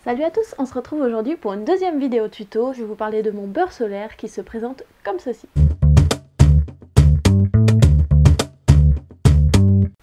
Salut à tous, on se retrouve aujourd'hui pour une deuxième vidéo tuto. Je vais vous parler de mon beurre solaire qui se présente comme ceci.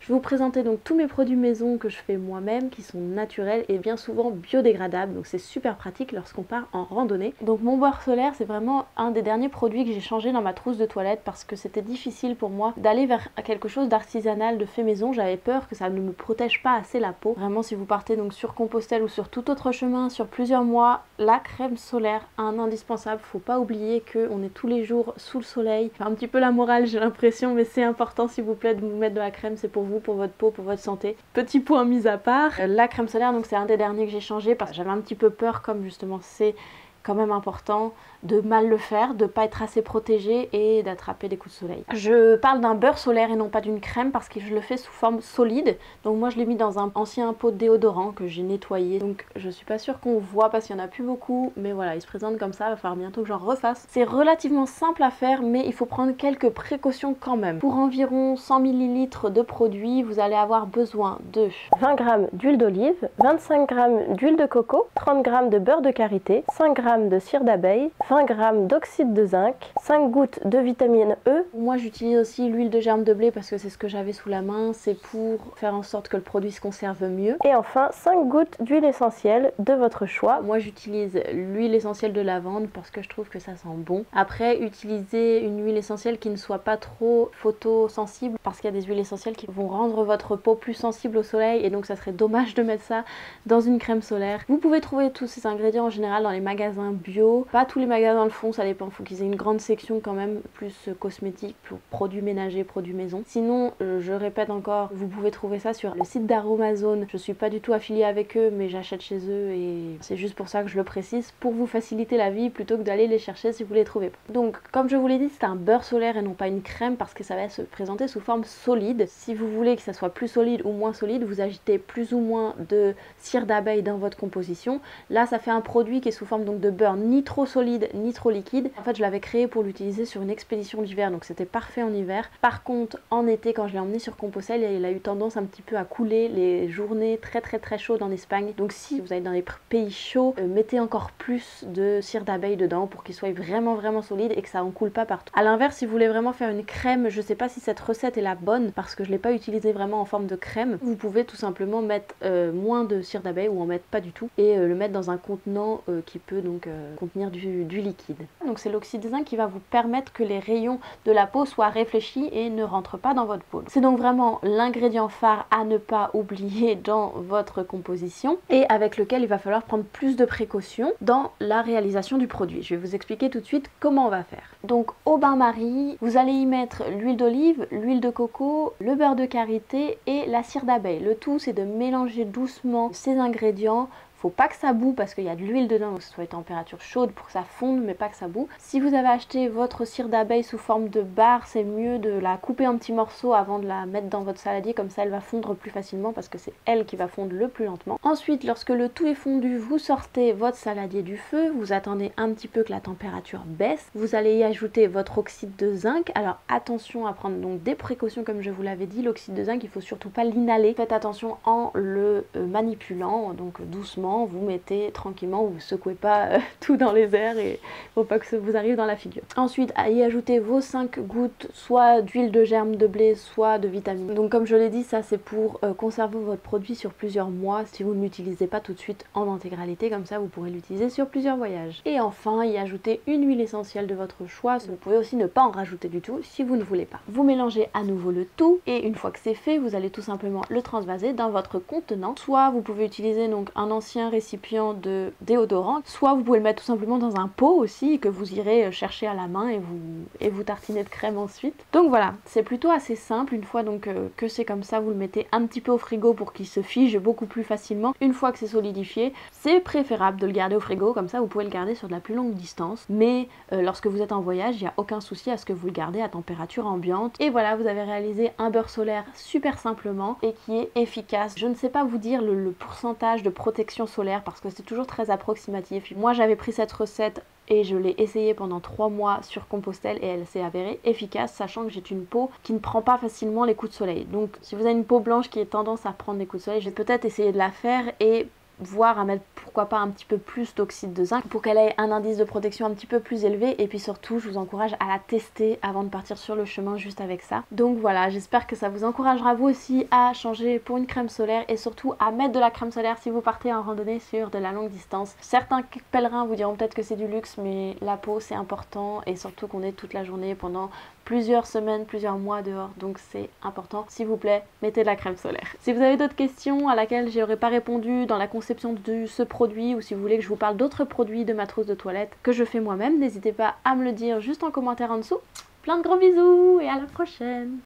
Je vais vous présenter donc tous mes produits maison que je fais moi-même, qui sont naturels et bien souvent biodégradables, donc c'est super pratique lorsqu'on part en randonnée. Donc mon beurre solaire, c'est vraiment un des derniers produits que j'ai changé dans ma trousse de toilette parce que c'était difficile pour moi d'aller vers quelque chose d'artisanal, de fait maison. J'avais peur que ça ne me protège pas assez la peau. Vraiment, si vous partez donc sur Compostelle ou sur tout autre chemin sur plusieurs mois, la crème solaire, un indispensable. Faut pas oublier qu'on est tous les jours sous le soleil. Enfin, un petit peu la morale, j'ai l'impression, mais c'est important s'il vous plaît de vous mettre de la crème, c'est pour vous, pour votre peau, pour votre santé. Petit point mis à part, la crème solaire, donc c'est un des derniers que j'ai changé parce que j'avais un petit peu peur, comme justement c'est quand même important de mal le faire, de pas être assez protégé et d'attraper des coups de soleil. Je parle d'un beurre solaire et non pas d'une crème parce que je le fais sous forme solide. Donc moi je l'ai mis dans un ancien pot de déodorant que j'ai nettoyé. Donc je suis pas sûre qu'on voit parce qu'il y en a plus beaucoup, mais voilà, il se présente comme ça, il va falloir bientôt que j'en refasse. C'est relativement simple à faire, mais il faut prendre quelques précautions quand même. Pour environ 100 ml de produit, vous allez avoir besoin de 20 g d'huile d'olive, 25 g d'huile de coco, 30 g de beurre de karité, 5 g de cire d'abeille, 20 g d'oxyde de zinc, 5 gouttes de vitamine E. Moi j'utilise aussi l'huile de germe de blé parce que c'est ce que j'avais sous la main, c'est pour faire en sorte que le produit se conserve mieux. Et enfin 5 gouttes d'huile essentielle de votre choix. Moi j'utilise l'huile essentielle de lavande parce que je trouve que ça sent bon. Après, utilisez une huile essentielle qui ne soit pas trop photosensible parce qu'il y a des huiles essentielles qui vont rendre votre peau plus sensible au soleil et donc ça serait dommage de mettre ça dans une crème solaire. Vous pouvez trouver tous ces ingrédients en général dans les magasins bio, pas tous les magasins le font, ça dépend, il faut qu'ils aient une grande section quand même, plus cosmétiques, plus produits ménagers, produits maison. Sinon, je répète encore, vous pouvez trouver ça sur le site d'Aromazone. Je suis pas du tout affiliée avec eux, mais j'achète chez eux et c'est juste pour ça que je le précise, pour vous faciliter la vie plutôt que d'aller les chercher si vous les trouvez pas. Donc, comme je vous l'ai dit, c'est un beurre solaire et non pas une crème parce que ça va se présenter sous forme solide. Si vous voulez que ça soit plus solide ou moins solide, vous ajoutez plus ou moins de cire d'abeille dans votre composition. Là, ça fait un produit qui est sous forme donc de beurre ni trop solide ni trop liquide. En fait je l'avais créé pour l'utiliser sur une expédition d'hiver, donc c'était parfait en hiver. Par contre en été, quand je l'ai emmené sur Compostelle, il a eu tendance un petit peu à couler les journées très chaudes en Espagne. Donc si vous allez dans les pays chauds, mettez encore plus de cire d'abeille dedans pour qu'il soit vraiment solide et que ça en coule pas partout. A l'inverse, si vous voulez vraiment faire une crème, je sais pas si cette recette est la bonne parce que je l'ai pas utilisée vraiment en forme de crème, vous pouvez tout simplement mettre moins de cire d'abeille ou en mettre pas du tout et le mettre dans un contenant qui peut donc contenir du liquide. Donc c'est l'oxyde de zinc qui va vous permettre que les rayons de la peau soient réfléchis et ne rentrent pas dans votre peau. C'est donc vraiment l'ingrédient phare à ne pas oublier dans votre composition et avec lequel il va falloir prendre plus de précautions dans la réalisation du produit. Je vais vous expliquer tout de suite comment on va faire. Donc au bain-marie, vous allez y mettre l'huile d'olive, l'huile de coco, le beurre de karité et la cire d'abeille. Le tout c'est de mélanger doucement ces ingrédients. Faut pas que ça boue parce qu'il y a de l'huile dedans, donc ce soit à température chaude pour que ça fonde, mais pas que ça boue. Si vous avez acheté votre cire d'abeille sous forme de barre, c'est mieux de la couper en petits morceaux avant de la mettre dans votre saladier, comme ça elle va fondre plus facilement parce que c'est elle qui va fondre le plus lentement. Ensuite, lorsque le tout est fondu, vous sortez votre saladier du feu, vous attendez un petit peu que la température baisse, vous allez y ajouter votre oxyde de zinc. Alors attention à prendre donc des précautions comme je vous l'avais dit, l'oxyde de zinc il faut surtout pas l'inhaler, faites attention en le manipulant, donc doucement. Vous mettez tranquillement, vous secouez pas tout dans les airs et faut pas que ça vous arrive dans la figure. Ensuite, à y ajouter vos 5 gouttes soit d'huile de germe de blé, soit de vitamine. Donc comme je l'ai dit, ça c'est pour conserver votre produit sur plusieurs mois si vous ne l'utilisez pas tout de suite en intégralité, comme ça vous pourrez l'utiliser sur plusieurs voyages. Et enfin, y ajouter une huile essentielle de votre choix. Vous pouvez aussi ne pas en rajouter du tout si vous ne voulez pas. Vous mélangez à nouveau le tout et une fois que c'est fait, vous allez tout simplement le transvaser dans votre contenant. Soit vous pouvez utiliser donc un ancien récipient de déodorant, soit vous pouvez le mettre tout simplement dans un pot aussi que vous irez chercher à la main et vous tartiner de crème ensuite. Donc voilà, c'est plutôt assez simple. Une fois donc que c'est comme ça, vous le mettez un petit peu au frigo pour qu'il se fige beaucoup plus facilement. Une fois que c'est solidifié, c'est préférable de le garder au frigo, comme ça vous pouvez le garder sur de la plus longue distance, mais lorsque vous êtes en voyage, il n'y a aucun souci à ce que vous le gardez à température ambiante. Et voilà, vous avez réalisé un beurre solaire super simplement et qui est efficace. Je ne sais pas vous dire le pourcentage de protection solaire parce que c'est toujours très approximatif. Moi j'avais pris cette recette et je l'ai essayé pendant 3 mois sur Compostelle et elle s'est avérée efficace, sachant que j'ai une peau qui ne prend pas facilement les coups de soleil. Donc si vous avez une peau blanche qui a tendance à prendre des coups de soleil, je vais peut-être essayer de la faire et voire à mettre pourquoi pas un petit peu plus d'oxyde de zinc pour qu'elle ait un indice de protection un petit peu plus élevé. Et puis surtout, je vous encourage à la tester avant de partir sur le chemin juste avec ça. Donc voilà, j'espère que ça vous encouragera vous aussi à changer pour une crème solaire et surtout à mettre de la crème solaire si vous partez en randonnée sur de la longue distance. Certains pèlerins vous diront peut-être que c'est du luxe, mais la peau c'est important et surtout qu'on est toute la journée pendant plusieurs semaines, plusieurs mois dehors, donc c'est important. S'il vous plaît, mettez de la crème solaire. Si vous avez d'autres questions à laquelle j'aurais pas répondu dans la conception de ce produit, ou si vous voulez que je vous parle d'autres produits de ma trousse de toilette que je fais moi-même, n'hésitez pas à me le dire juste en commentaire en dessous. Plein de gros bisous et à la prochaine!